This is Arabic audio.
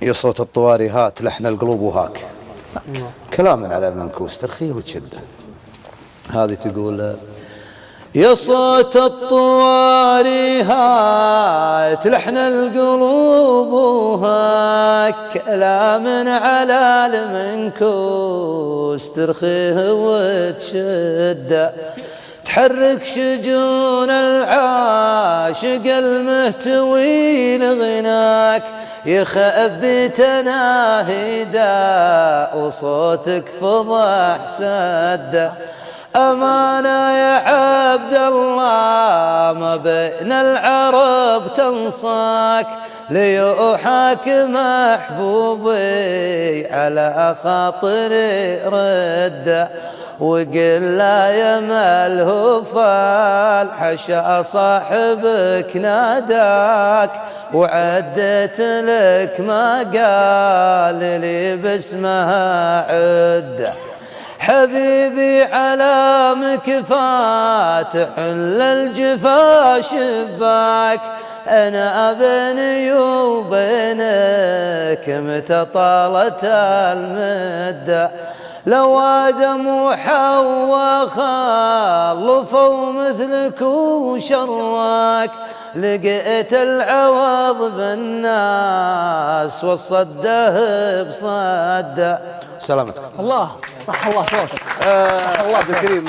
يا صوت الطواري هات لحن القلوب وهاك. كلام على المنكوس ترخيه وتشده. هذه تقول: يا صوت الطواري هات لحن القلوب وهاك، كلام على المنكوس ترخيه وتشده، تحرك شجون العاشق المهتوي لغناك، يخبي تناهيدا وصوتك فضح سده. أمانة يا عبد الله ما بين العرب تنصاك، ليوحاك محبوبي على خاطري رده، وقل لا يا ملهوف الحشا صاحبك ناداك، وعدت لك ما قال لي باسمها عده. حبيبي على مكفات للجفا شباك، أنا بيني وبينك متى طالت المدة، لو آدم وحواء خلفوا مثلك وشراك، لقيت العوض بالناس والصده بصده. سلامتكم. الله صح الله صوتك. عبد الكريم